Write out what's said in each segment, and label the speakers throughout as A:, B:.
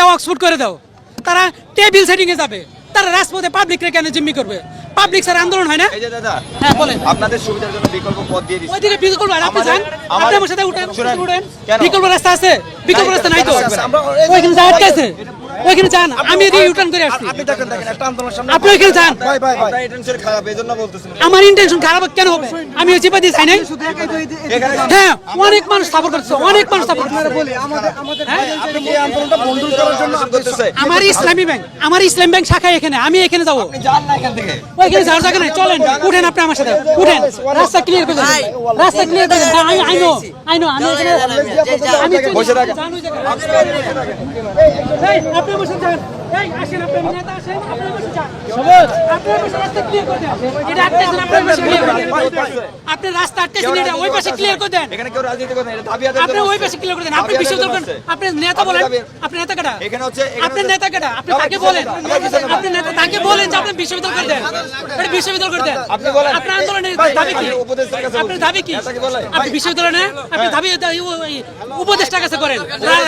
A: দাও, অক্সফোর্ড করে দাও। তারা টেবিল সেটিং এ যাবে, তারা রাজপথে পাবলিকরে কেন জিম্মি করবে? পাবলিক স্যার আন্দোলন হয় না?
B: এই যে দাদা,
A: হ্যাঁ বলেন।
B: আপনাদের সুবিধার জন্য বিকল্প পথ দিয়ে দিচ্ছি।
A: ওইদিকে বিকল্প আর আপনি যান, আপনি আমার সাথে উঠেন, উঠেন।
B: কেন?
A: বিকল্প রাস্তা আছে? বিকল্প রাস্তা নাই তো।
B: আমরা
A: ওইখানে যা আটকে আছে, ওইখানে যান। আমি এদিকে ইউটার্ন করে আসছি,
B: আপনি দেখেন একটা আন্দোলনের সামনে
A: আপনি ওইখানে যান।
B: আপনার ইন্টেনশন খারাপ, এই জন্য বলতেছেন।
A: আমার ইন্টেনশন খারাপ কেন হবে? আমি ওই চিপা দিয়ে চাই নাই। হ্যাঁ, অনেক মানুষ সাপোর্ট করছে, অনেক মানুষ সাপোর্ট করছে।
B: আপনি কি আন্দোলনটা বন্ধ করার জন্য করতেছে?
A: আমার ইসলামী ব্যাংক শাখা এখানে, আমি এখানে যাবো।
B: আপনি যান না এখান থেকে।
A: ওইখানে যাওয়ার জায়গা নাই, চলেন উঠেন, আপনি আমার সাথে উঠেন, রাস্তা ক্লিয়ার করে দেন, রাস্তা ক্লিয়ার করে দেন। আই নো আমি এখানে আমি
B: বসে থাকেন।
A: এই, আপনি আমার সাথে যান। এই, আসেন, আপনি নেতা আসেন, আপনি আমার সাথে যান। সবুজ, আপনি আমার সাথে রাস্তা ক্লিয়ার করে দেন। এটা আটকেছেন, আপনি আমার সাথে ক্লিয়ার করে দেন। আপনি রাস্তা আটকেছেন, এটা ওই পাশে ক্লিয়ার করে দেন।
B: এখানে কেউ রাজনীতি করে না, এটা দাবি আদায়
A: আপনি ওই পাশে ক্লিয়ার করে দেন। আপনি বিশ্ববিদ্যালয় করেন, আপনি নেতা বলেন, আপনি নেতা কাটা,
B: এখানে হচ্ছে
A: আপনি নেতা কাটা, আপনি তাকে বলেন, আপনি নেতা তাকে বলেন যে আপনি বিশ্ববিদ্যালয় করে দেন, এটা বিশ্ববিদ্যালয় করে দেন।
B: আপনি বলেন
A: আপনার আন্দোলনের দাবি কি? আপনার দাবি কি? আপনি বিশ্ববিদ্যালয় না, আপনি দাবি উপদেষ্টার কাছে করেন,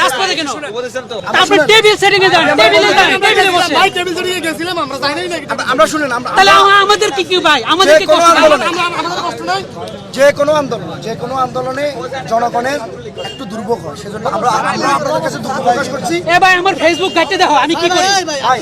A: রাজপথে কেন?
B: উপদেশের তো
A: আপনি টেবিল সেটিং এ যান, টেবিলে যান, টেবিলে বসে।
C: ভাই টেবিল ধরিয়ে গেছিলাম আমরা যাই নাই নাকি?
D: আমরা শুনেন,
A: তাহলে আমাদের কি কি ভাই, আমাদের কি কষ্ট?
C: আমাদের কষ্ট নাই।
D: যে কোনো আন্দোলনে জনগণের একটু দুর্ভোগ হয়, সেজন্য আমরা আপনাদের কাছে দুঃখ প্রকাশ করছি।
A: এ ভাই, আমার ফেসবুক ঘাটতে দেখো আমি কি করি।
D: ভাই